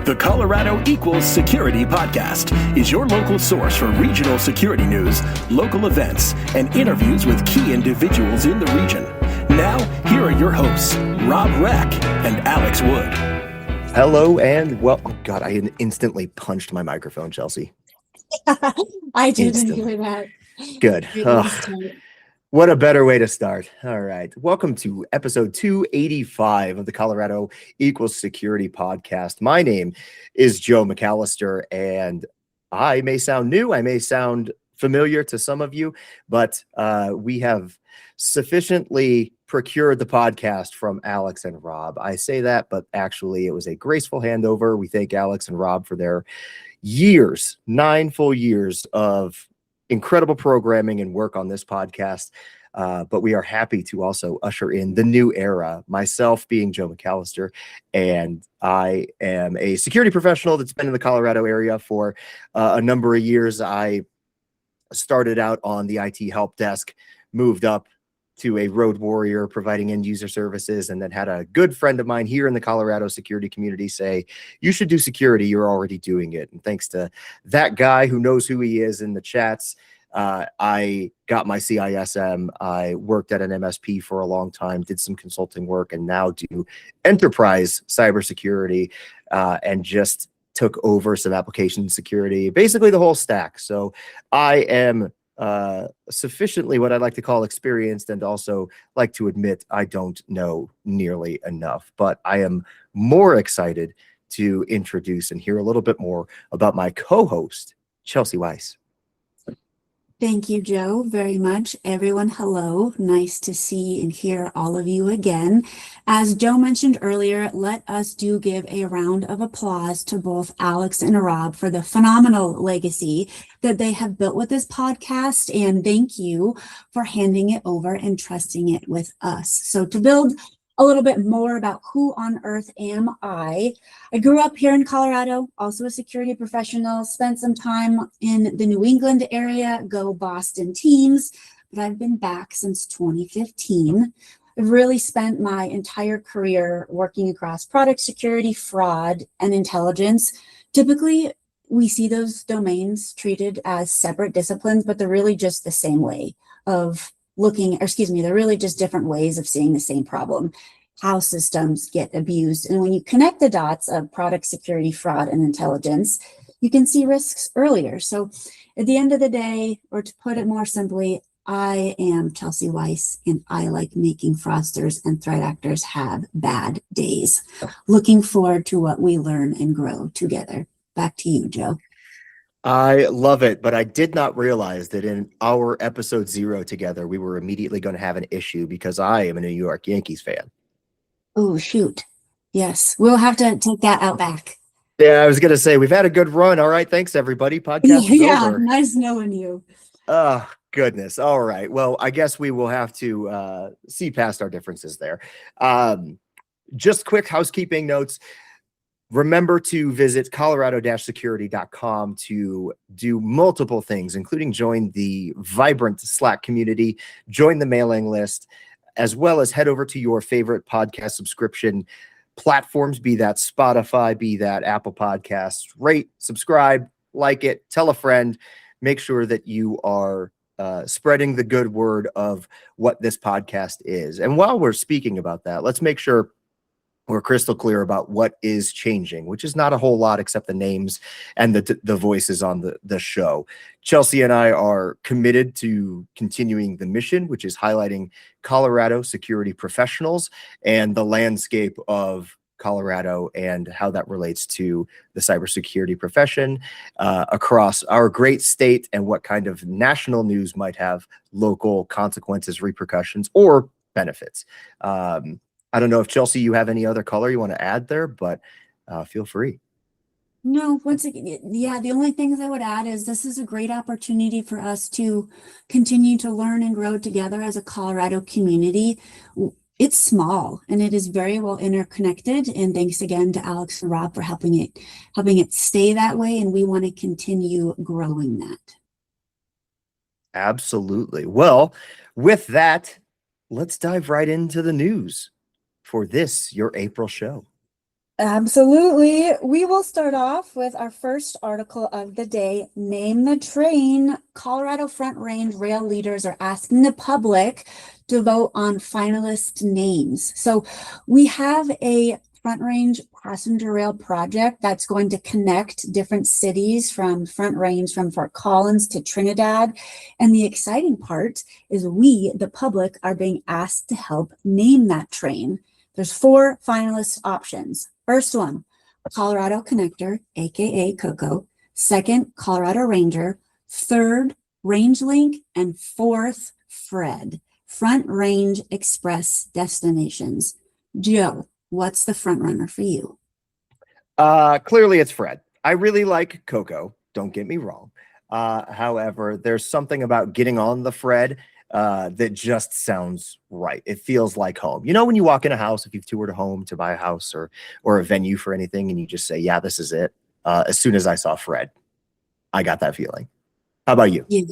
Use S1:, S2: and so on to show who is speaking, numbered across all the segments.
S1: The Colorado Equals Security Podcast is your local source for regional security news, local events, and interviews with key individuals in the region. Now, here are your hosts, Rob Reck and Alex Wood.
S2: Hello and well, oh God, I instantly punched my microphone, Chelsea.
S3: I didn't hear that.
S2: Good. What a better way to start. All right. Welcome to episode 285 of the Colorado Equals Security Podcast. My name is Joe McAllister, and I may sound new. I may sound familiar to some of you, but we have sufficiently procured the podcast from Alex and Rob. I say that, but actually it was a graceful handover. We thank Alex and Rob for their years, 9 full years of incredible programming and work on this podcast. But we are happy to also usher in the new era, myself being Joe McAllister, and I am a security professional that's been in the Colorado area for a number of years. I started out on the IT help desk, moved up to a road warrior providing end user services, and then had a good friend of mine here in the Colorado security community say, you should do security, you're already doing it. And thanks to that guy who knows who he is in the chats, I got my CISM. I worked at an MSP for a long time, did some consulting work, and now do enterprise cybersecurity, and just took over some application security, basically the whole stack. So I am sufficiently what I'd like to call experienced, and also like to admit I don't know nearly enough, but I am more excited to introduce and hear a little bit more about my co-host, Chelsea Weiss.
S3: Thank you, Joe, very much. Everyone, hello. Nice to see and hear all of you again. As Joe mentioned earlier, let us give a round of applause to both Alex and Rob for the phenomenal legacy that they have built with this podcast. And thank you for handing it over and trusting it with us. So to build a little bit more about who on earth am I grew up here in Colorado, also a security professional, spent some time in the New England area, go Boston teams, but I've been back since 2015. I've really spent my entire career working across product security, fraud, and intelligence. Typically, we see those domains treated as separate disciplines, but they're really just the same way of they're really just different ways of seeing the same problem, how systems get abused. And when you connect the dots of product security, fraud, and intelligence, you can see risks earlier. So at the end of the day, or to put it more simply, I am Chelsea Weiss, and I like making fraudsters and threat actors have bad days. Looking forward to what we learn and grow together. Back to you, Joe.
S2: I love it, but I did not realize that in our episode 0 together, we were immediately going to have an issue because I am a New York Yankees fan.
S3: Oh, shoot. Yes, we'll have to take that out back.
S2: Yeah, I was going to say, we've had a good run. All right, thanks, everybody. Podcast is over.
S3: Nice knowing you.
S2: Oh, goodness. All right. Well, I guess we will have to see past our differences there. Just quick housekeeping notes. Remember to visit colorado-security.com to do multiple things, including join the vibrant Slack community, join the mailing list, as well as head over to your favorite podcast subscription platforms, be that Spotify, be that Apple Podcasts. Rate, subscribe, like it, tell a friend. Make sure that you are spreading the good word of what this podcast is. And while we're speaking about that, let's make sure we're crystal clear about what is changing, which is not a whole lot except the names and the voices on the show. Chelsea and I are committed to continuing the mission, which is highlighting Colorado security professionals and the landscape of Colorado and how that relates to the cybersecurity profession across our great state, and what kind of national news might have local consequences, repercussions, or benefits. I don't know if, Chelsea, you have any other color you want to add there, but feel free.
S3: No, once again, yeah, the only things I would add is this is a great opportunity for us to continue to learn and grow together as a Colorado community. It's small and it is very well interconnected. And thanks again to Alex and Rob for helping it stay that way. And we want to continue growing that.
S2: Absolutely. Well, with that, let's dive right into the news for this, your April show.
S3: Absolutely. We will start off with our first article of the day. Name the train. Colorado Front Range rail leaders are asking the public to vote on finalist names. So we have a Front Range passenger rail project that's going to connect different cities from Front Range, from Fort Collins to Trinidad. And the exciting part is we, the public, are being asked to help name that train. There's 4 finalist options. First one, Colorado Connector, aka Coco. Second, Colorado Ranger. Third, Range Link. And fourth, Fred. Front Range Express destinations. Joe, what's the front runner for you?
S2: Clearly it's Fred. I really like Coco, don't get me wrong. However, there's something about getting on the Fred that just sounds right. It feels like home. You know, when you walk in a house, if you've toured a home to buy a house or a venue for anything, and you just say, yeah, this is it. As soon as I saw Fred, I got that feeling. How about you?
S3: Yeah.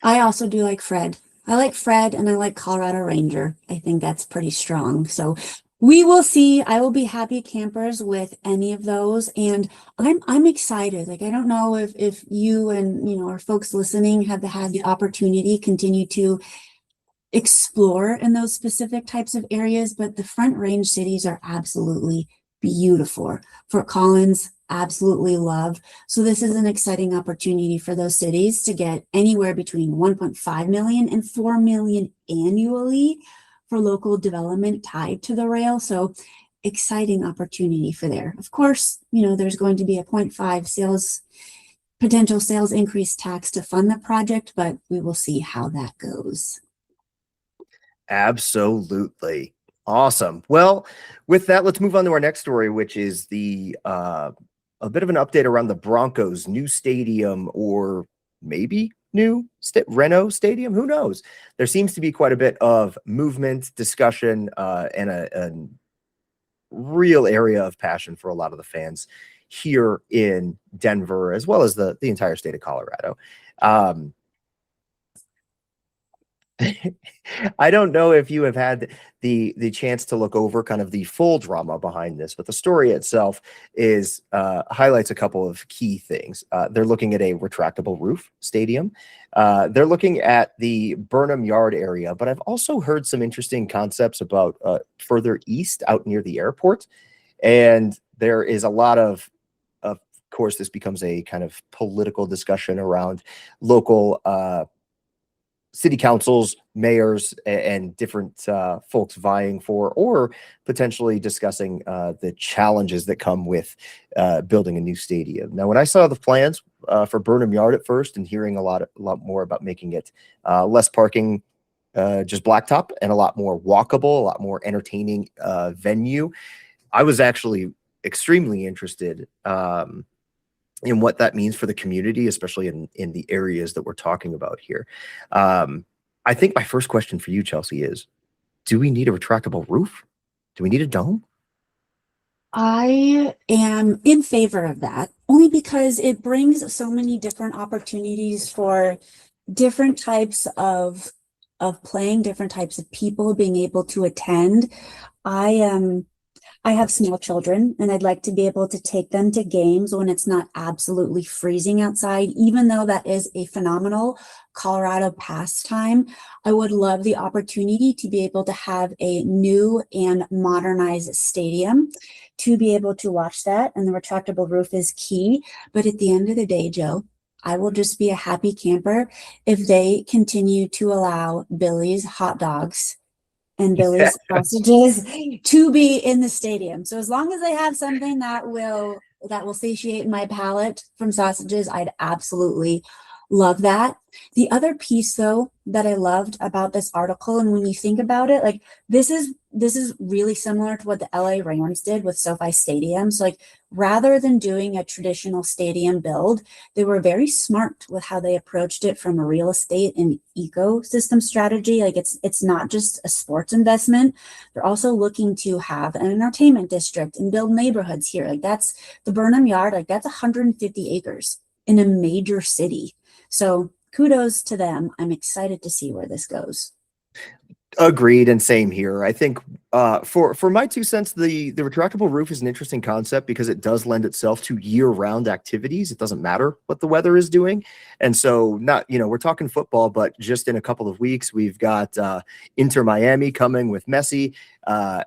S3: I also do like Fred. I like Fred and I like Colorado Ranger. I think that's pretty strong. So we will see. I will be happy campers with any of those. And I'm excited. Like, I don't know if you and, our folks listening have had the opportunity continue to explore in those specific types of areas, but the Front Range cities are absolutely beautiful. Fort Collins, absolutely love. So this is an exciting opportunity for those cities to get anywhere between 1.5 million and 4 million annually for local development tied to the rail. So exciting opportunity for there. Of course, there's going to be a 0.5 potential sales increase tax to fund the project, but we will see how that goes.
S2: Absolutely. Awesome. Well, with that, let's move on to our next story, which is a bit of an update around the Broncos' new stadium, or maybe new Reno Stadium. Who knows? There seems to be quite a bit of movement, discussion, and a real area of passion for a lot of the fans here in Denver, as well as the entire state of Colorado. I don't know if you have had the chance to look over kind of the full drama behind this, but the story itself is highlights a couple of key things. They're looking at a retractable roof stadium. They're looking at the Burnham Yard area, but I've also heard some interesting concepts about further east out near the airport. And there is a lot of course, this becomes a kind of political discussion around local city councils, mayors, and different folks vying for or potentially discussing the challenges that come with building a new stadium. Now, when I saw the plans for Burnham Yard at first, and hearing a lot more about making it less parking, just blacktop, and a lot more walkable, a lot more entertaining venue, I was actually extremely interested in what that means for the community, especially in the areas that we're talking about here. I think my first question for you, Chelsea, is, do we need a retractable roof? Do we need a dome?
S3: I am in favor of that, only because it brings so many different opportunities for different types of playing, different types of people being able to attend. I have small children, and I'd like to be able to take them to games when it's not absolutely freezing outside. Even though that is a phenomenal Colorado pastime, I would love the opportunity to be able to have a new and modernized stadium to be able to watch that. And the retractable roof is key. But at the end of the day, Joe, I will just be a happy camper if they continue to allow Billy's hot dogs and Billy's sausages to be in the stadium. So as long as they have something that will satiate my palate from sausages, I'd absolutely love that. The other piece, though, that I loved about this article, and when you think about it, like this is really similar to what the LA Rams did with SoFi Stadium. So like, rather than doing a traditional stadium build, they were very smart with how they approached it from a real estate and ecosystem strategy. Like it's not just a sports investment. They're also looking to have an entertainment district and build neighborhoods here. Like that's the Burnham Yard. Like that's 150 acres in a major city. So kudos to them. I'm excited to see where this goes.
S2: Agreed, and same here. I think For my 2 cents, the retractable roof is an interesting concept because it does lend itself to year-round activities. It doesn't matter what the weather is doing. And so not, we're talking football, but just in a couple of weeks, we've got Inter Miami coming with Messi.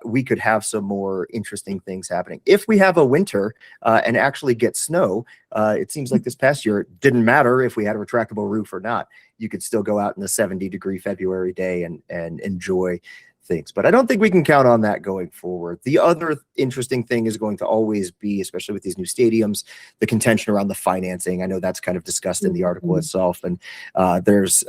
S2: We could have some more interesting things happening. If we have a winter and actually get snow, it seems like this past year, it didn't matter if we had a retractable roof or not. You could still go out in a 70-degree February day and enjoy things, but I don't think we can count on that going forward. The other interesting thing is going to always be, especially with these new stadiums, the contention around the financing. I know that's kind of discussed in the article itself, and there's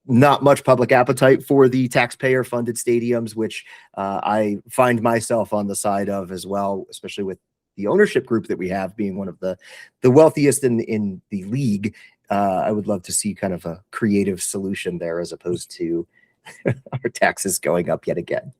S2: not much public appetite for the taxpayer funded stadiums, which I find myself on the side of as well, especially with the ownership group that we have being one of the wealthiest in the league. I would love to see kind of a creative solution there as opposed to our taxes going up yet again.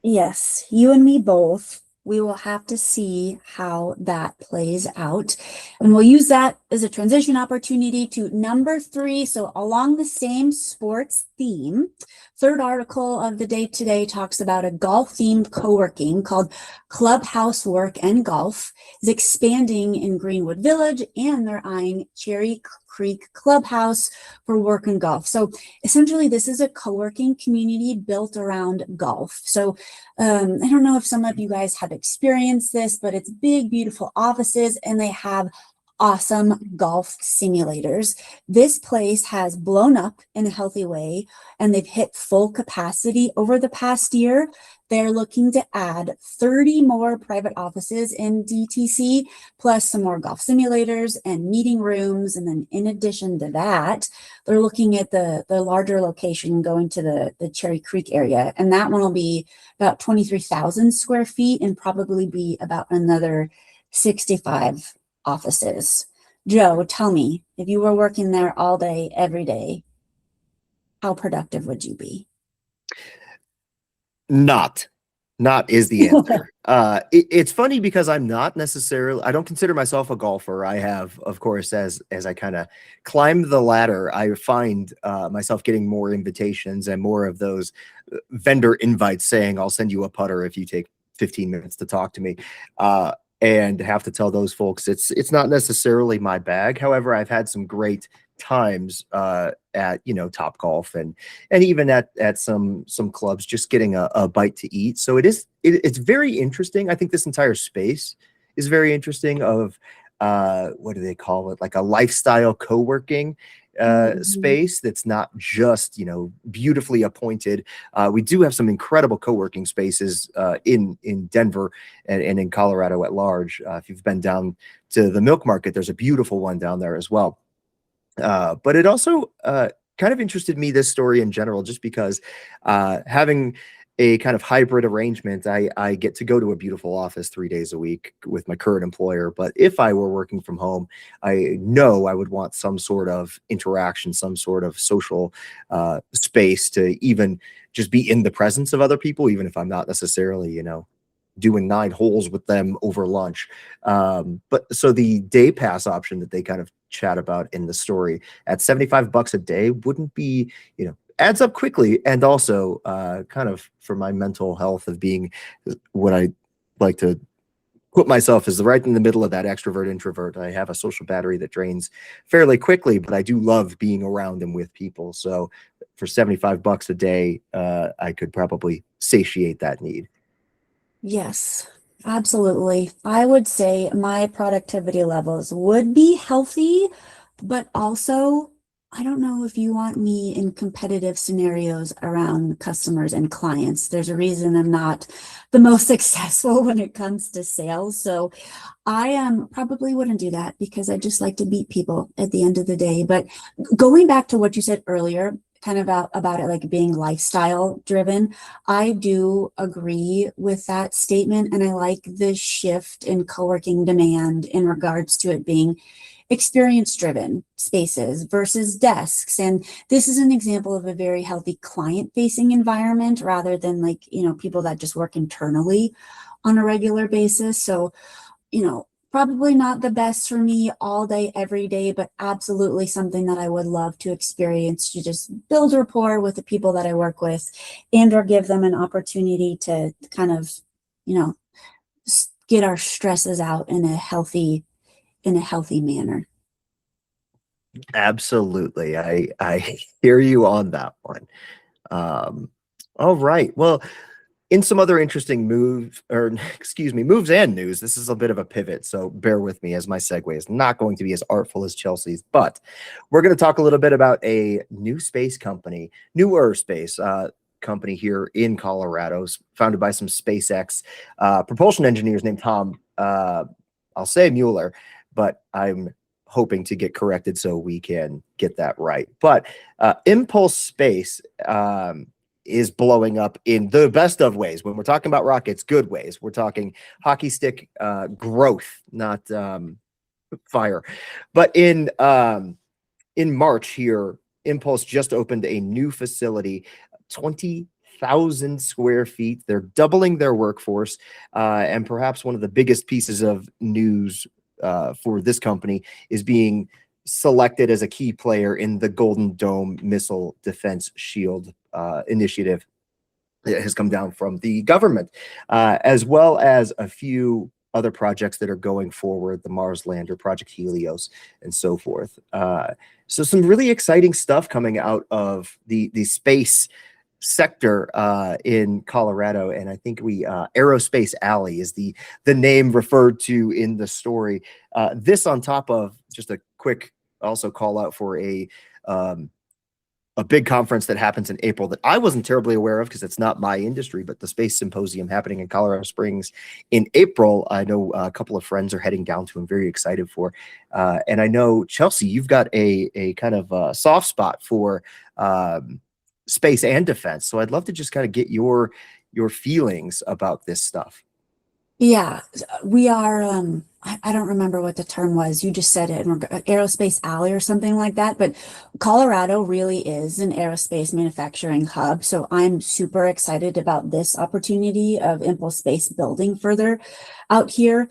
S3: Yes, you and me both. We will have to see how that plays out. And we'll use that as a transition opportunity to number 3. So along the same sports theme, third article of the day today talks about a golf-themed co-working called Clubhouse Work and Golf is expanding in Greenwood Village, and they're eyeing Cherry Creek Clubhouse for work and golf. So essentially, this is a co-working community built around golf. So I don't know if some of you guys have experienced this, but it's big, beautiful offices, and they have awesome golf simulators. This place has blown up in a healthy way, and they've hit full capacity over the past year. They're looking to add 30 more private offices in DTC, plus some more golf simulators and meeting rooms. And then in addition to that, they're looking at the larger location going to the Cherry Creek area. And that one will be about 23,000 square feet and probably be about another 65 offices. Joe, tell me, if you were working there all day, every day, how productive would you be?
S2: Not is the answer. It's funny because I don't consider myself a golfer. I have, of course, as I kind of climb the ladder, I find myself getting more invitations and more of those vendor invites saying, I'll send you a putter if you take 15 minutes to talk to me. And have to tell those folks it's not necessarily my bag. However, I've had some great times at Top Golf and even at some clubs, just getting a bite to eat. So it's very interesting. I think this entire space is very interesting. Of what do they call it? Like a lifestyle co-working space that's not just beautifully appointed. We do have some incredible co-working spaces in Denver and in Colorado at large. If you've been down to the Milk Market, there's a beautiful one down there as well. But it also kind of interested me, this story in general, just because having a kind of hybrid arrangement, I get to go to a beautiful office 3 days a week with my current employer. But if I were working from home, I know I would want some sort of interaction, some sort of social space to even just be in the presence of other people, even if I'm not necessarily, doing 9 holes with them over lunch. But so the day pass option that they kind of chat about in the story at $75 a day wouldn't be, adds up quickly. And also kind of for my mental health of being what I like to put myself as right in the middle of that extrovert introvert. I have a social battery that drains fairly quickly, but I do love being around and with people. So for $75 a day, I could probably satiate that need.
S3: Yes, absolutely. I would say my productivity levels would be healthy, but also I don't know if you want me in competitive scenarios around customers and clients. There's a reason I'm not the most successful when it comes to sales. So I probably wouldn't do that because I just like to beat people at the end of the day. But going back to what you said earlier, kind of about it like being lifestyle driven, I do agree with that statement. And I like the shift in co-working demand in regards to it being experience driven spaces versus desks. And this is an example of a very healthy client facing environment rather than like, people that just work internally on a regular basis. So, Probably not the best for me all day, every day, but absolutely something that I would love to experience, to just build rapport with the people that I work with, and or give them an opportunity to kind of, you know, get our stresses out in a healthy manner.
S2: Absolutely. I hear you on that one. All right. Well, in some other interesting moves and news, this is a bit of a pivot, so bear with me as my segue is not going to be as artful as Chelsea's, but we're going to talk a little bit about a newer space company here in Colorado, founded by some SpaceX propulsion engineers named Tom, I'll say Mueller, but I'm hoping to get corrected so we can get that right. But Impulse Space is blowing up in the best of ways. When we're talking about rockets, good ways. We're talking hockey stick growth, not fire. But in March here, Impulse just opened a new facility, 20,000 square feet. They're doubling their workforce, and perhaps one of the biggest pieces of news for this company is being selected as a key player in the Golden Dome Missile Defense Shield initiative that has come down from the government, as well as a few other projects that are going forward, the Mars Lander, Project Helios, and so forth. So some really exciting stuff coming out of the space sector in Colorado, and I think Aerospace Alley is the name referred to in the story. This on top of just a quick also call out for a big conference that happens in April that I wasn't terribly aware of because it's not my industry, but the Space Symposium happening in Colorado Springs in April. I know a couple of friends are heading down to. I'm very excited for. And I know, Chelsea, you've got a kind of soft spot for space and defense. So I'd love to just kind of get your feelings about this stuff.
S3: Yeah, we are, I don't remember what the term was. You just said it, Aerospace Alley or something like that. But Colorado really is an aerospace manufacturing hub. So I'm super excited about this opportunity of Impulse Space building further out here,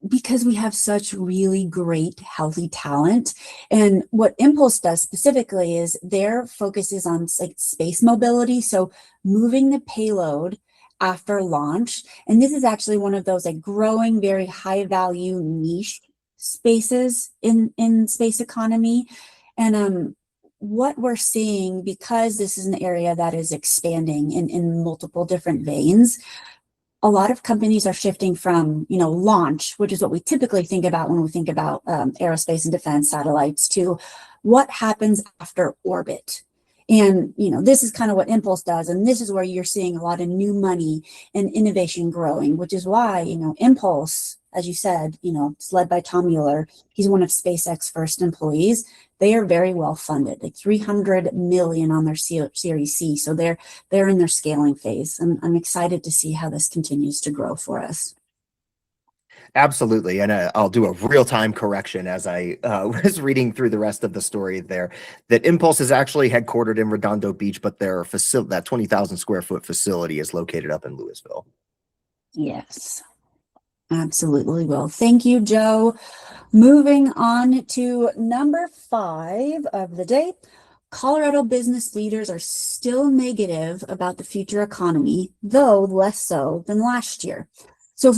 S3: because we have such really great, healthy talent. And what Impulse does specifically is their focus is on like space mobility. So moving the payload after launch. And this is actually one of those like growing, very high value niche spaces in space economy. And what we're seeing, because this is an area that is expanding in multiple different veins, a lot of companies are shifting from, launch, which is what we typically think about when we think about aerospace and defense satellites, to what happens after orbit. And, this is kind of what Impulse does. And this is where you're seeing a lot of new money and innovation growing, which is why, Impulse, as you said, it's led by Tom Mueller. He's one of SpaceX first employees. They are very well funded, like $300 million on their Series C. So they're in their scaling phase. And I'm excited to see how this continues to grow for us.
S2: Absolutely. And I'll do a real-time correction as I was reading through the rest of the story there, that Impulse is actually headquartered in Redondo Beach, but that 20,000 square foot facility is located up in Louisville.
S3: Yes, absolutely will. Thank you, Joe. Moving on to number 5 of the day. Colorado business leaders are still negative about the future economy, though less so than last year. So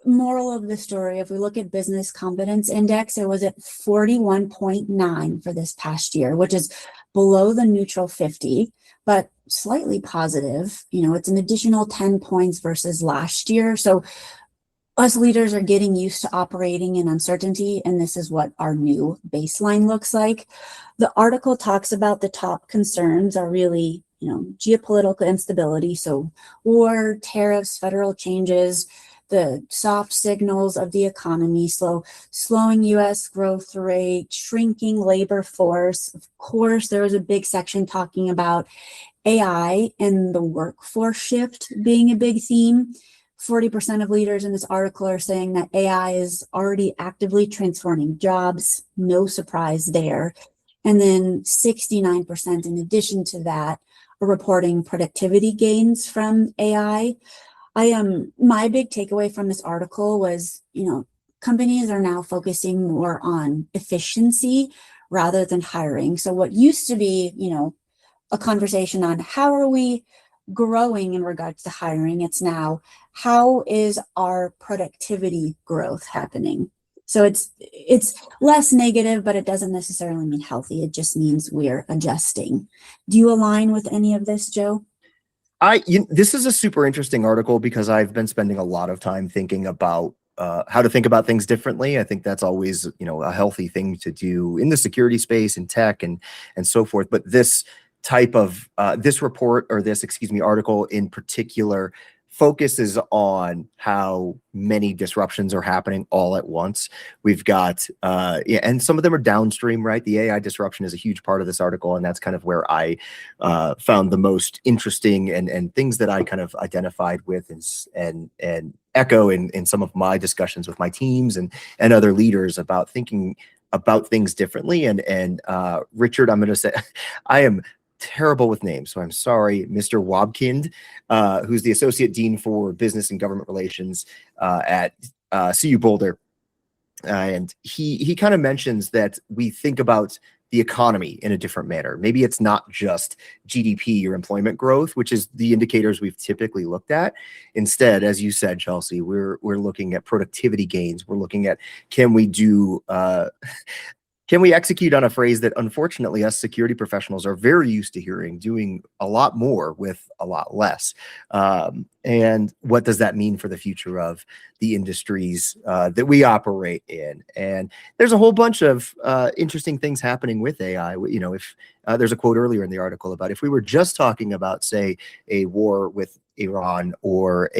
S3: moral of the story, if we look at business confidence index, it was at 41.9 for this past year, which is below the neutral 50, but slightly positive. It's an additional 10 points versus last year. So us leaders are getting used to operating in uncertainty, and this is what our new baseline looks like. The article talks about the top concerns are really, geopolitical instability, so war, tariffs, federal changes, the soft signals of the economy, slowing U.S. growth rate, shrinking labor force. Of course, there was a big section talking about AI and the workforce shift being a big theme. 40% of leaders in this article are saying that AI is already actively transforming jobs. No surprise there. And then 69%, in addition to that, are reporting productivity gains from AI. My big takeaway from this article was, companies are now focusing more on efficiency rather than hiring. So what used to be, a conversation on how are we growing in regards to hiring, it's now how is our productivity growth happening? So it's less negative, but it doesn't necessarily mean healthy. It just means we're adjusting. Do you align with any of this, Joe?
S2: This is a super interesting article because I've been spending a lot of time thinking about how to think about things differently. I think that's always, a healthy thing to do in the security space, in tech, and so forth. But this type of this report, or this, article in particular, focuses on how many disruptions are happening all at once. We've got, and some of them are downstream, right? The AI disruption is a huge part of this article, and that's kind of where I found the most interesting and things that I kind of identified with and echo in some of my discussions with my teams and other leaders about thinking about things differently. And Richard, I'm going to say, I am terrible with names, so I'm sorry, Mr. Wobkind, who's the Associate Dean for Business and Government Relations at CU Boulder. And he kind of mentions that we think about the economy in a different manner. Maybe it's not just GDP or employment growth, which is the indicators we've typically looked at. Instead, as you said, Chelsea, we're looking at productivity gains. We're looking at, can we execute on a phrase that unfortunately us security professionals are very used to hearing, doing a lot more with a lot less? And what does that mean for the future of the industries that we operate in? And there's a whole bunch of interesting things happening with AI. If there's a quote earlier in the article about if we were just talking about, say, a war with Iran or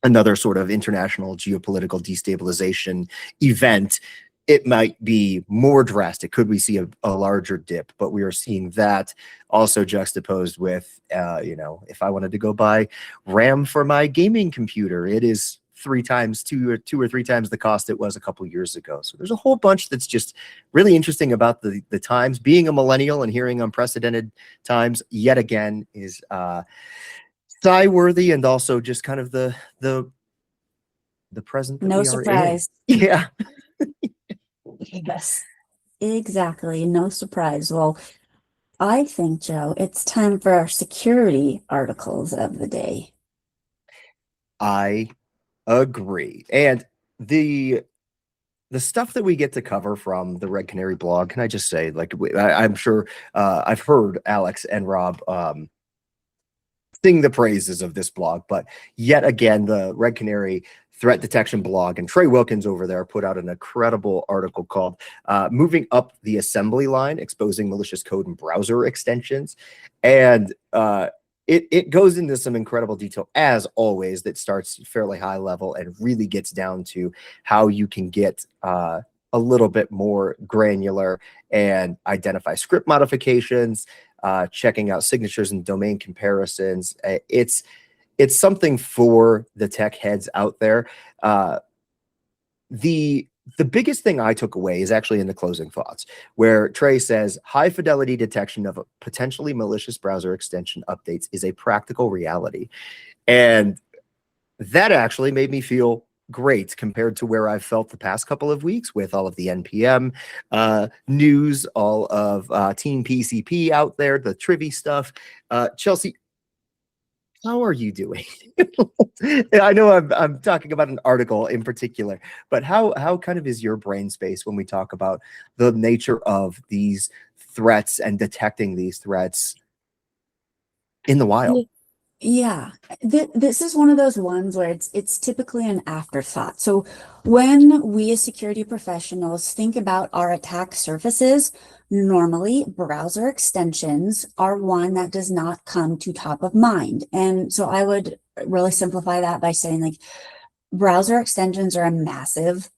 S2: another sort of international geopolitical destabilization event, it might be more drastic. Could we see a larger dip? But we are seeing that also juxtaposed with, if I wanted to go buy RAM for my gaming computer, it is two or three times the cost it was a couple years ago. So there's a whole bunch that's just really interesting about the times. Being a millennial and hearing unprecedented times yet again is sigh-worthy, and also just kind of the present that
S3: No
S2: we are
S3: surprise.
S2: in. Yeah.
S3: Yes, exactly. No surprise. Well, I think, Joe, it's time for our security articles of the day.
S2: I agree. And the stuff that we get to cover from the Red Canary blog, can I just say, I'm sure I've heard Alex and Rob sing the praises of this blog, but yet again, the Red Canary threat detection blog and Trey Wilkins over there put out an incredible article called Moving Up the Assembly Line, Exposing Malicious Code and Browser Extensions. And it goes into some incredible detail, as always, that starts fairly high level and really gets down to how you can get a little bit more granular and identify script modifications, checking out signatures and domain comparisons. It's something for the tech heads out there. The biggest thing I took away is actually in the closing thoughts, where Trey says high fidelity detection of potentially malicious browser extension updates is a practical reality. And that actually made me feel great compared to where I've felt the past couple of weeks with all of the NPM news, all of Team PCP out there, the Trivy stuff. Chelsea, how are you doing? I know I'm talking about an article in particular, but how kind of is your brain space when we talk about the nature of these threats and detecting these threats in the wild?
S3: Yeah, this is one of those ones where it's typically an afterthought. So when we as security professionals think about our attack surfaces, normally browser extensions are one that does not come to top of mind. And so I would really simplify that by saying, browser extensions are a massive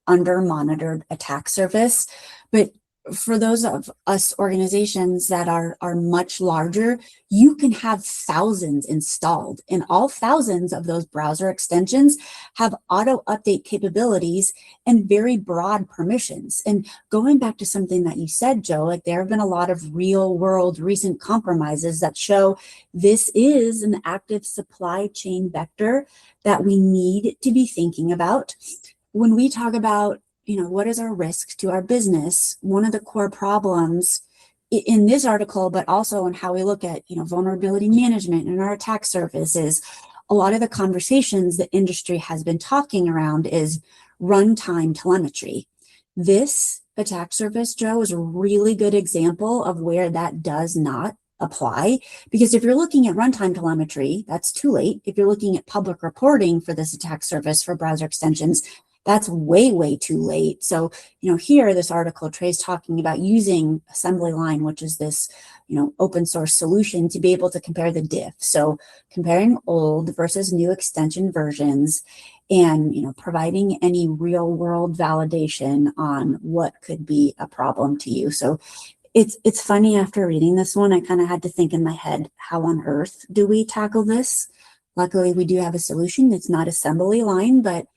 S3: under-monitored attack surface, but for those of us organizations that are much larger, you can have thousands installed, and all thousands of those browser extensions have auto update capabilities and very broad permissions. And going back to something that you said, Joe, there have been a lot of real world recent compromises that show this is an active supply chain vector that we need to be thinking about. when we talk about, what is our risk to our business, one of the core problems in this article, but also in how we look at, vulnerability management and our attack surface is a lot of the conversations the industry has been talking around is runtime telemetry. This attack surface, Joe, is a really good example of where that does not apply, because if you're looking at runtime telemetry, that's too late. If you're looking at public reporting for this attack surface for browser extensions, that's way, way too late. So, here, this article, Trey's talking about using Assemblyline, which is this, open source solution to be able to compare the diff. So comparing old versus new extension versions and, providing any real world validation on what could be a problem to you. So it's funny, after reading this one, I kind of had to think in my head, how on earth do we tackle this? Luckily, we do have a solution. It's not Assemblyline, but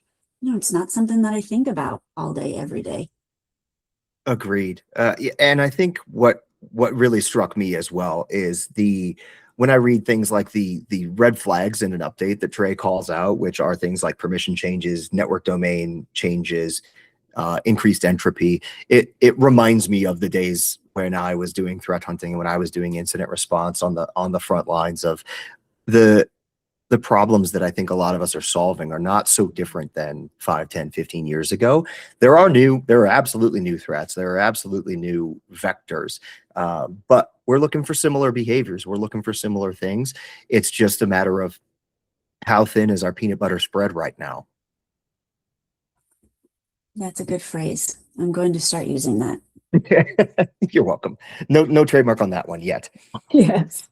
S3: it's not something that I think about all day, every day.
S2: Agreed. And I think what really struck me as well is when I read things like the red flags in an update that Trey calls out, which are things like permission changes, network domain changes, increased entropy. It reminds me of the days when I was doing threat hunting and when I was doing incident response on the front lines of the problems that I think a lot of us are solving are not so different than 5, 10, 15 years ago. There are absolutely new threats. There are absolutely new vectors, but we're looking for similar behaviors. We're looking for similar things. It's just a matter of how thin is our peanut butter spread right now.
S3: That's a good phrase. I'm going to start using that.
S2: You're welcome. No trademark on that one yet.
S3: Yes.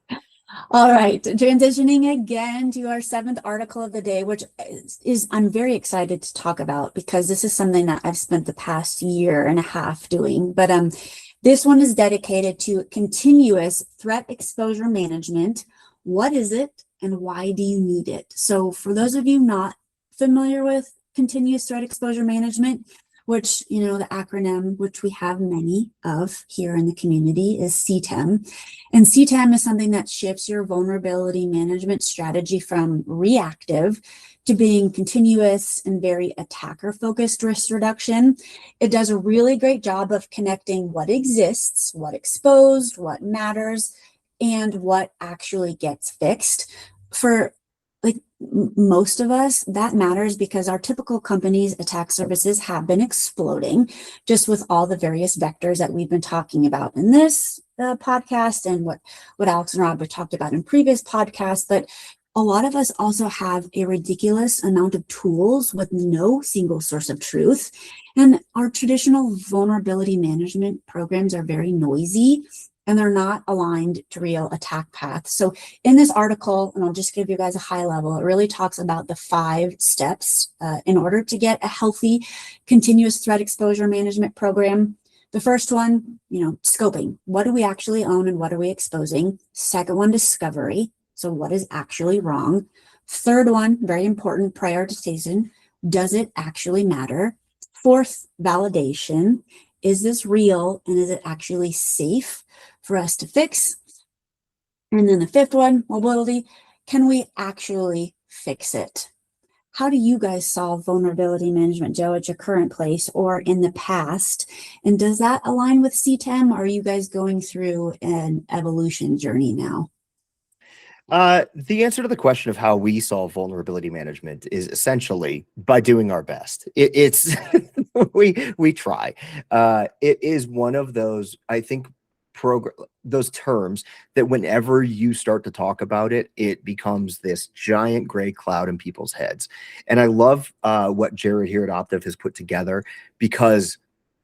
S3: All right, transitioning again to our 7th article of the day, which is I'm very excited to talk about because this is something that I've spent the past year and a half doing. But this one is dedicated to continuous threat exposure management. What is it and why do you need it? So for those of you not familiar with continuous threat exposure management, which, the acronym, which we have many of here in the community, is CTEM. And CTEM is something that shifts your vulnerability management strategy from reactive to being continuous and very attacker-focused risk reduction. It does a really great job of connecting what exists, what exposed, what matters, and what actually gets fixed. For most of us, that matters because our typical company's attack services have been exploding just with all the various vectors that we've been talking about in this podcast and what Alex and Rob have talked about in previous podcasts. But a lot of us also have a ridiculous amount of tools with no single source of truth. And our traditional vulnerability management programs are very noisy and they're not aligned to real attack paths. So in this article, and I'll just give you guys a high level, it really talks about the 5 steps in order to get a healthy continuous threat exposure management program. The first one, scoping. What do we actually own and what are we exposing? Second one, discovery. So what is actually wrong? Third one, very important, prioritization. Does it actually matter? Fourth, validation. Is this real and is it actually safe for us to fix? And then the 5th one, mobility. Can we actually fix it? How do you guys solve vulnerability management, Joe, at your current place or in the past? And does that align with CTEM? Or are you guys going through an evolution journey now?
S2: The answer to the question of how we solve vulnerability management is essentially by doing our best. It's we try. It is one of those, I think, those terms that whenever you start to talk about it, it becomes this giant gray cloud in people's heads. And I love what Jared here at Optiv has put together because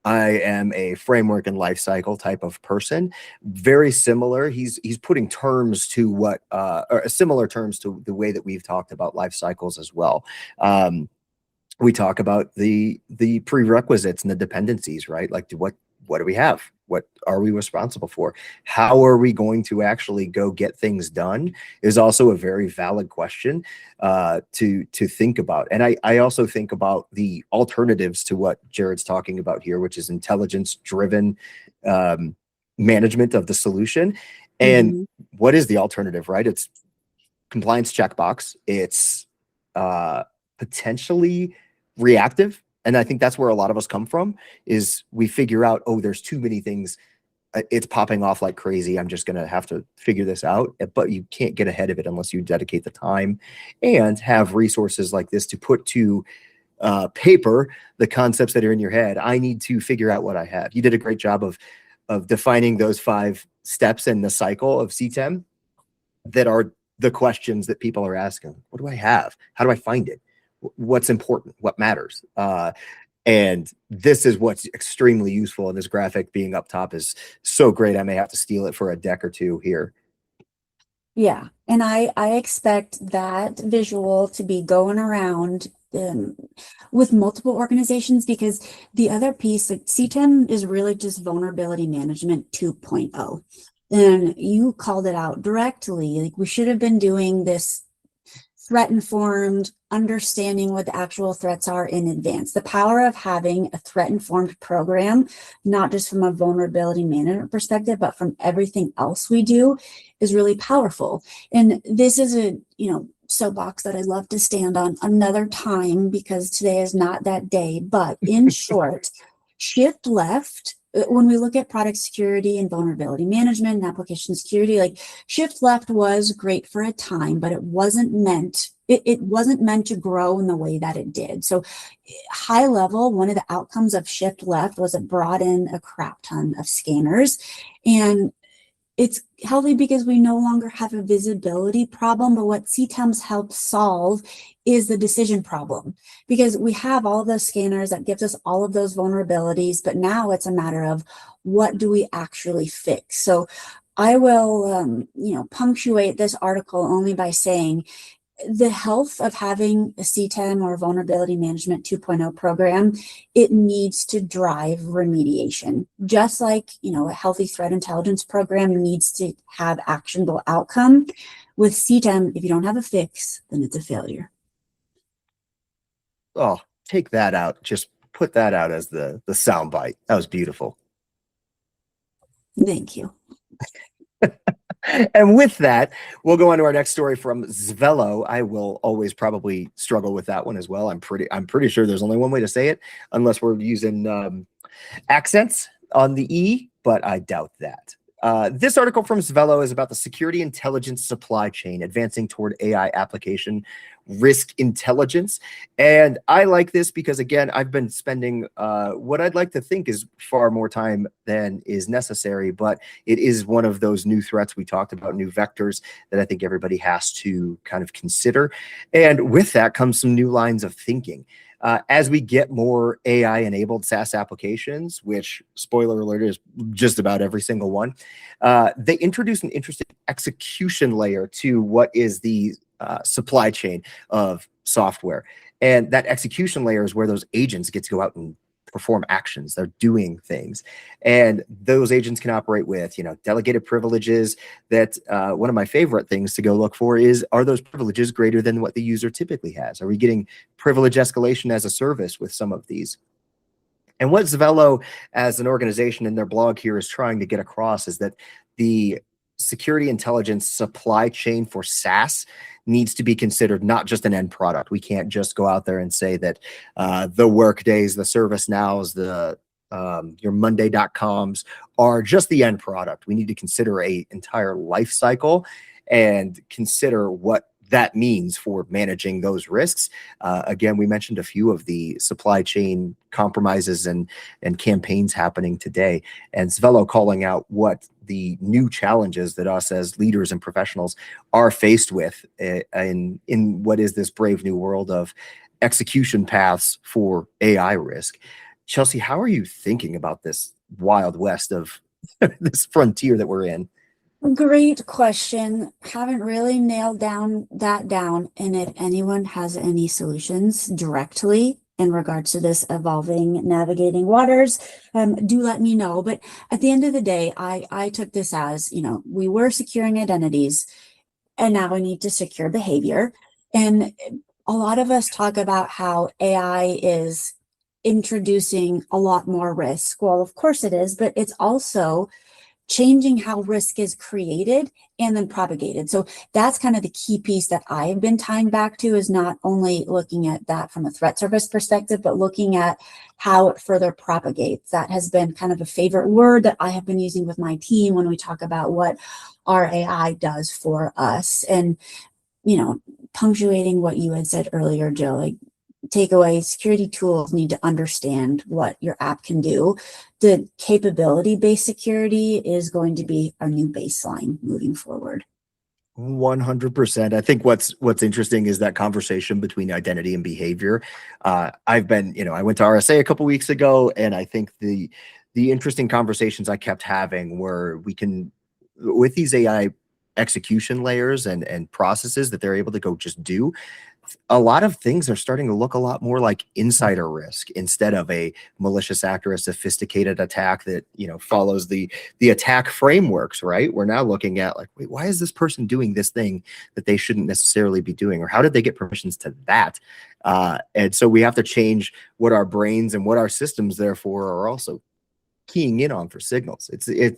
S2: I am a framework and life cycle type of person. Very similar. He's putting terms to what or similar terms to the way that we've talked about life cycles as well. We talk about the prerequisites and the dependencies, right? Like what do we have? What are we responsible for? How are we going to actually go get things done is also a very valid question to think about. And I also think about the alternatives to what Jared's talking about here, which is intelligence-driven management of the solution. And what is the alternative, right? It's compliance checkbox. It's potentially reactive. And I think that's where a lot of us come from, is we figure out, oh, there's too many things. It's popping off like crazy. I'm just going to have to figure this out. But you can't get ahead of it unless you dedicate the time and have resources like this to put to paper the concepts that are in your head. I need to figure out what I have. You did a great job of defining those 5 steps in the cycle of CTEM that are the questions that people are asking. What do I have? How do I find it? What's important? What matters? And this is what's extremely useful. And this graphic being up top is so great. I may have to steal it for a deck or two here.
S3: Yeah, and I expect that visual to be going around with multiple organizations, because the other piece, like CTEM, is really just vulnerability management 2.0. And you called it out directly. Like, we should have been doing this threat informed, understanding what the actual threats are in advance. The power of having a threat informed program, not just from a vulnerability management perspective, but from everything else we do, is really powerful. And this is a, soapbox that I'd love to stand on another time, because today is not that day. But in short, shift left, when we look at product security and vulnerability management and application security, like, shift left was great for a time, but it wasn't meant to grow in the way that it did. So high level, one of the outcomes of shift left was it brought in a crap ton of scanners. And it's healthy because we no longer have a visibility problem, but what CTEMs help solve is the decision problem, because we have all those scanners that gives us all of those vulnerabilities, but now it's a matter of, what do we actually fix? So I will, punctuate this article only by saying, the health of having a CTEM or vulnerability management 2.0 program, it needs to drive remediation. Just like, a healthy threat intelligence program needs to have actionable outcome. With CTEM, if you don't have a fix, then it's a failure.
S2: Oh, take that out. Just put that out as the soundbite. That was beautiful.
S3: Thank you.
S2: And with that, we'll go on to our next story from Zvelo. I will always probably struggle with that one as well. I'm pretty sure there's only one way to say it, unless we're using accents on the E, but I doubt that. This article from Zvelo is about the security intelligence supply chain advancing toward AI application risk intelligence. And I like this because, again, I've been spending what I'd like to think is far more time than is necessary, but it is one of those new threats we talked about, new vectors that I think everybody has to kind of consider. And with that comes some new lines of thinking. As we get more AI-enabled SaaS applications, which, spoiler alert, is just about every single one, they introduce an interesting execution layer to what is the supply chain of software. And that execution layer is where those agents get to go out and perform actions. They're doing things. And those agents can operate with, delegated privileges that one of my favorite things to go look for is, are those privileges greater than what the user typically has? Are we getting privilege escalation as a service with some of these? And what Zvelo as an organization in their blog here is trying to get across is that the security intelligence supply chain for SaaS needs to be considered not just an end product. We can't just go out there and say that the Workdays, the ServiceNows, your Monday.coms are just the end product. We need to consider an entire life cycle and consider what that means for managing those risks. Again, we mentioned a few of the supply chain compromises and campaigns happening today, and Zvelo calling out what the new challenges that us as leaders and professionals are faced with in what is this brave new world of execution paths for AI risk. Chelsea, how are you thinking about this wild west of this frontier that we're in?
S3: Great question. Haven't really nailed that down. And if anyone has any solutions directly in regards to this evolving navigating waters, do let me know. But at the end of the day, I took this as, we were securing identities and now we need to secure behavior. And a lot of us talk about how AI is introducing a lot more risk. Well, of course it is, but it's also changing how risk is created and then propagated. So that's kind of the key piece that I've been tying back to, is not only looking at that from a threat surface perspective, but looking at how it further propagates. That has been kind of a favorite word that I have been using with my team when we talk about what our AI does for us. And, punctuating what you had said earlier, Joe, like, takeaway, security tools need to understand what your app can do. The capability-based security is going to be our new baseline moving forward.
S2: 100%. I think what's interesting is that conversation between identity and behavior. I went to RSA a couple weeks ago, and I think the interesting conversations I kept having were, we can, with these AI execution layers and processes that they're able to go just do, a lot of things are starting to look a lot more like insider risk instead of a malicious act or a sophisticated attack that, follows the attack frameworks, right? We're now looking at, like, wait, why is this person doing this thing that they shouldn't necessarily be doing? Or how did they get permissions to that? And so we have to change what our brains and what our systems, therefore, are also keying in on for signals. It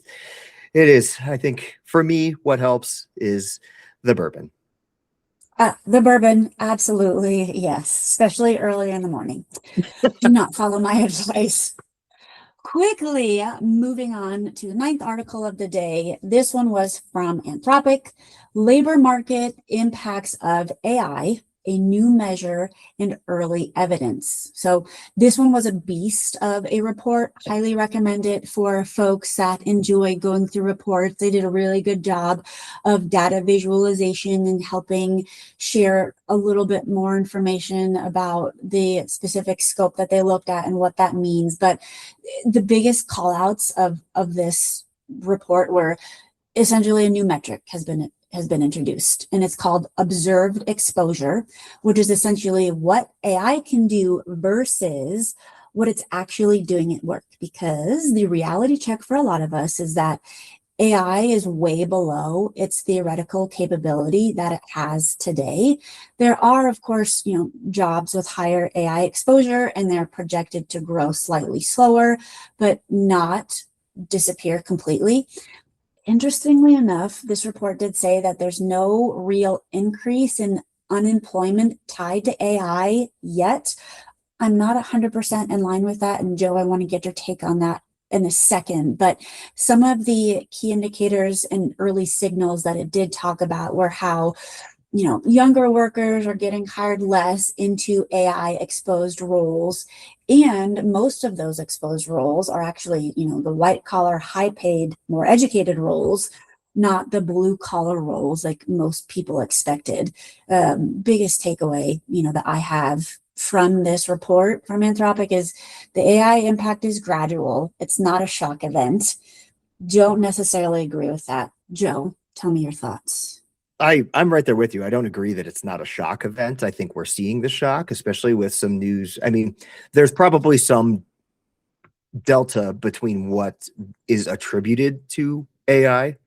S2: is, I think, for me, what helps is the bourbon.
S3: The bourbon, absolutely, yes, especially early in the morning. Do not follow my advice. Quickly moving on to the 9th article of the day. This one was from Anthropic, Labor Market Impacts of AI, a New Measure and Early Evidence. So this one was a beast of a report. Highly recommend it for folks that enjoy going through reports. They did a really good job of data visualization and helping share a little bit more information about the specific scope that they looked at and what that means. But the biggest call outs of this report were essentially a new metric has been introduced, and it's called observed exposure, which is essentially what AI can do versus what it's actually doing at work. Because the reality check for a lot of us is that AI is way below its theoretical capability that it has today. There are, of course, jobs with higher AI exposure, and they're projected to grow slightly slower, but not disappear completely. Interestingly enough, this report did say that there's no real increase in unemployment tied to AI yet. I'm not 100% in line with that. And Joe, I want to get your take on that in a second. But some of the key indicators and early signals that it did talk about were how, younger workers are getting hired less into AI exposed roles. And most of those exposed roles are actually, the white collar, high paid, more educated roles, not the blue collar roles like most people expected. Biggest takeaway, that I have from this report from Anthropic is the AI impact is gradual. It's not a shock event. Don't necessarily agree with that. Joe, tell me your thoughts.
S2: I'm right there with you. I don't agree that it's not a shock event. I think we're seeing the shock, especially with some news. I mean, there's probably some delta between what is attributed to AI,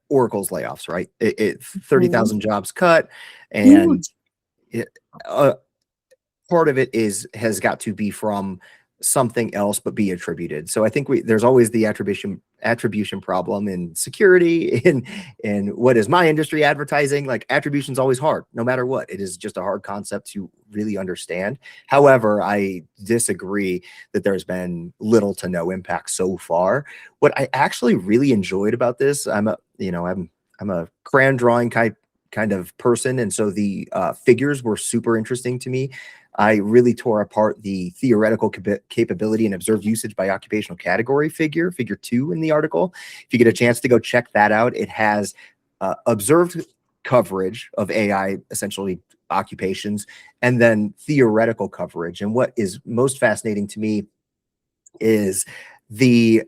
S2: Oracle's layoffs, right? 30,000 jobs cut, and part of it has got to be from something else, but be attributed. So I think there's always the attribution problem in security, and what is my industry, advertising. Like, attribution is always hard, no matter what. It is just a hard concept to really understand. However, I disagree that there's been little to no impact so far. What I actually really enjoyed about this, I'm a crayon drawing kind of person, and so the figures were super interesting to me. I really tore apart the theoretical capability and observed usage by occupational category figure 2 in the article. If you get a chance to go check that out, it has observed coverage of AI, essentially occupations, and then theoretical coverage. And what is most fascinating to me is the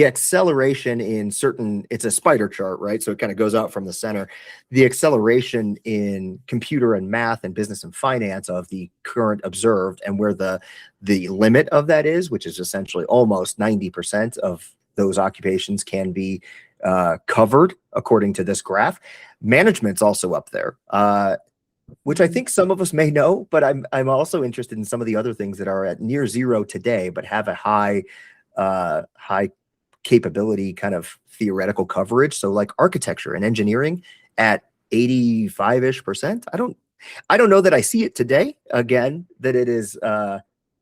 S2: acceleration in certain, it's a spider chart, right? So it kind of goes out from the center. The acceleration in computer and math and business and finance of the current observed, and where the limit of that is, which is essentially almost 90% of those occupations can be covered according to this graph. Management's also up there, which I think some of us may know, but I'm also interested in some of the other things that are at near zero today, but have a high capability kind of theoretical coverage. So like architecture and engineering at 85-ish%. I don't know that I see it today, again, that it is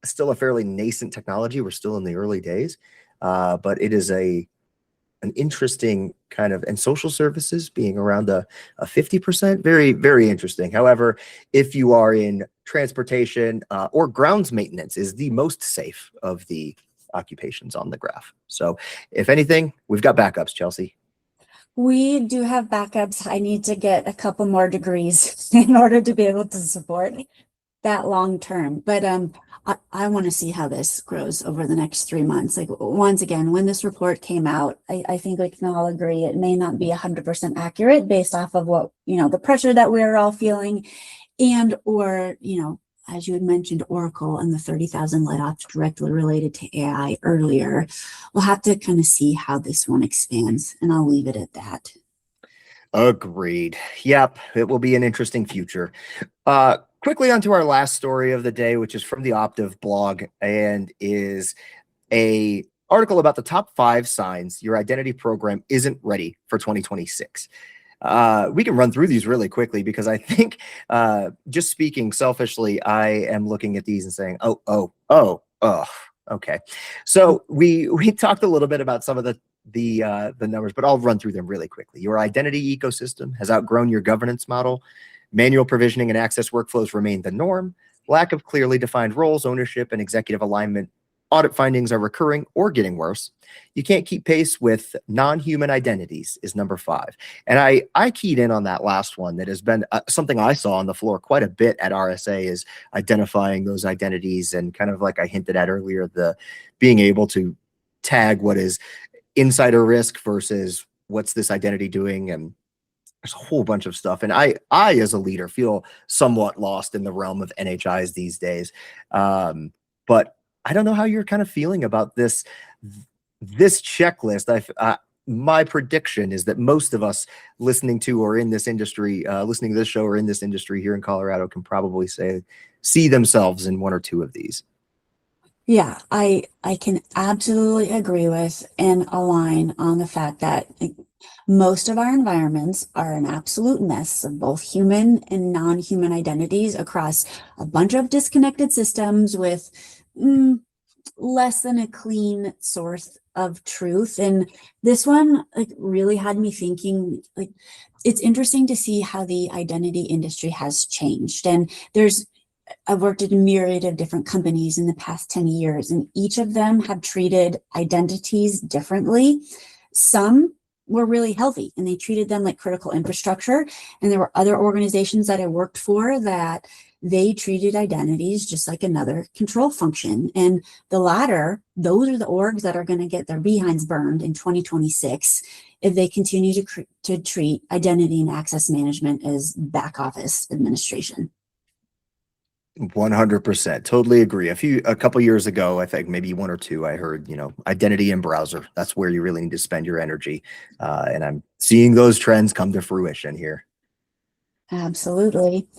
S2: still a fairly nascent technology. We're still in the early days, but it is an interesting kind of, and social services being around a 50%, very, very interesting. However, if you are in transportation or grounds maintenance is the most safe of the occupations on the graph. So if anything, we've got backups, Chelsea.
S3: We do have backups. I need to get a couple more degrees in order to be able to support that long term. But I want to see how this grows over the next 3 months. Like, once again, when this report came out, I think we can all agree it may not be 100% accurate based off of what, the pressure that we're all feeling, and or, as you had mentioned, Oracle and the 30,000 layoffs directly related to AI earlier. We'll have to kind of see how this one expands, and I'll leave it at that.
S2: Agreed. Yep, it will be an interesting future. Quickly onto our last story of the day, which is from the Optiv blog and is a article about the top 5 signs your identity program isn't ready for 2026. We can run through these really quickly because I think, just speaking selfishly, I am looking at these and saying, oh, okay. So we talked a little bit about some of the numbers, but I'll run through them really quickly. Your identity ecosystem has outgrown your governance model. Manual provisioning and access workflows remain the norm. Lack of clearly defined roles, ownership, and executive alignment. Audit findings are recurring or getting worse. You can't keep pace with non-human identities is number 5. And I keyed in on that last one. That has been something I saw on the floor quite a bit at RSA, is identifying those identities, and kind of like I hinted at earlier, the being able to tag what is insider risk versus what's this identity doing. And there's a whole bunch of stuff. And I as a leader feel somewhat lost in the realm of NHIs these days. But I don't know how you're kind of feeling about this checklist. My prediction is that most of us listening to or in this industry, listening to this show or in this industry here in Colorado, can probably see themselves in one or two of these.
S3: Yeah, I can absolutely agree with and align on the fact that most of our environments are an absolute mess of both human and non-human identities across a bunch of disconnected systems with less than a clean source of truth. And this one really had me thinking, it's interesting to see how the identity industry has changed. And I've worked at a myriad of different companies in the past 10 years, and each of them have treated identities differently. Some were really healthy and they treated them like critical infrastructure. And there were other organizations that I worked for that they treated identities just like another control function. And the latter, those are the orgs that are going to get their behinds burned in 2026 if they continue to treat identity and access management as back office administration.
S2: 100%. Totally agree. A couple years ago, I think maybe 1 or 2, I heard, identity and browser. That's where you really need to spend your energy. And I'm seeing those trends come to fruition here.
S3: Absolutely.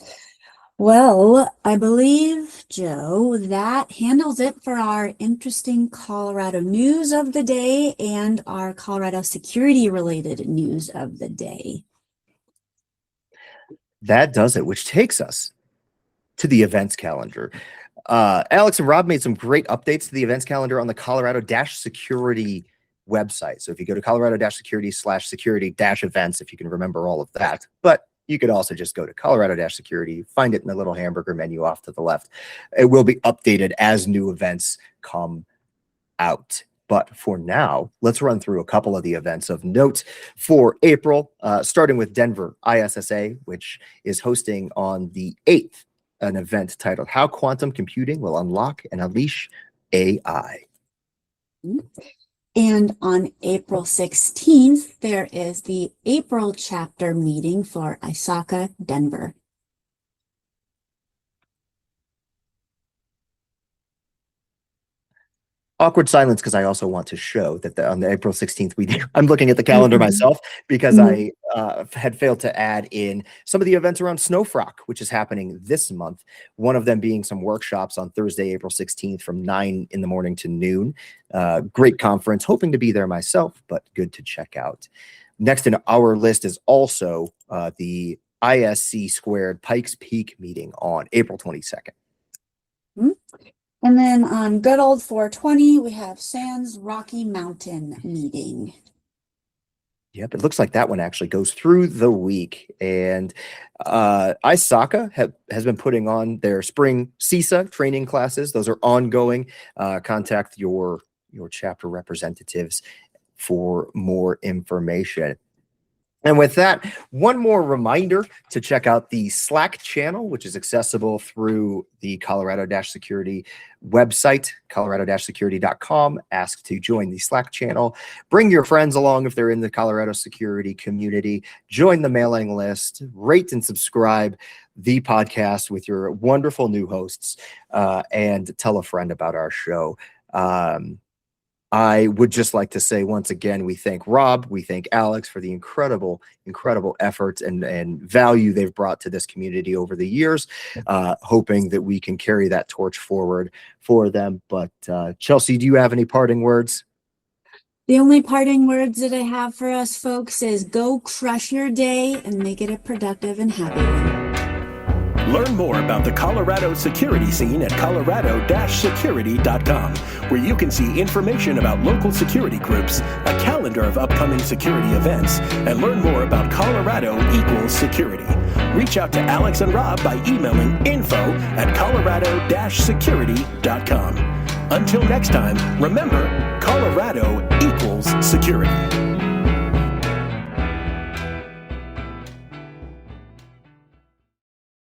S3: Well, I believe, Joe, that handles it for our interesting Colorado news of the day and our Colorado security related news of the day.
S2: That does it, which takes us to the events calendar. Alex and Rob made some great updates to the events calendar on the Colorado-Security website. So if you go to Colorado-Security/security-events, if you can remember all of that, but you could also just go to Colorado-Security, find it in the little hamburger menu off to the left. It will be updated as new events come out. But for now, let's run through a couple of the events of note for April, starting with Denver ISSA, which is hosting on the 8th an event titled How Quantum Computing Will Unlock and Unleash AI.
S3: And on April 16th, there is the April chapter meeting for ISACA Denver.
S2: awkward silence because I also want to show that on the April 16th, I'm looking at the calendar myself because I had failed to add in some of the events around Snowfrock, which is happening this month. One of them being some workshops on Thursday, April 16th from 9 in the morning to noon. Great conference, hoping to be there myself, but good to check out. Next in our list is also the ISC Squared Pikes Peak meeting on April 22nd.
S3: And then on good old 420, we have Sands Rocky Mountain meeting.
S2: Yep, it looks like that one actually goes through the week. And ISACA has been putting on their spring CISA training classes. Those are ongoing. Contact your chapter representatives for more information. And with that, one more reminder to check out the Slack channel, which is accessible through the Colorado-Security website, colorado-security.com. Ask to join the Slack channel. Bring your friends along if they're in the Colorado security community. Join the mailing list. Rate and subscribe the podcast with your wonderful new hosts, and tell a friend about our show. I would just like to say once again, we thank Rob, we thank Alex for the incredible efforts and value they've brought to this community over the years, hoping that we can carry that torch forward for them. But Chelsea, do you have any parting words?
S3: The only parting words that I have for us folks is go crush your day and make it a productive and happy one.
S1: Learn more about the Colorado security scene at colorado-security.com, where you can see information about local security groups, a calendar of upcoming security events, and learn more about Colorado equals security. Reach out to Alex and Rob by emailing info@colorado-security.com. Until next time, remember, Colorado equals security.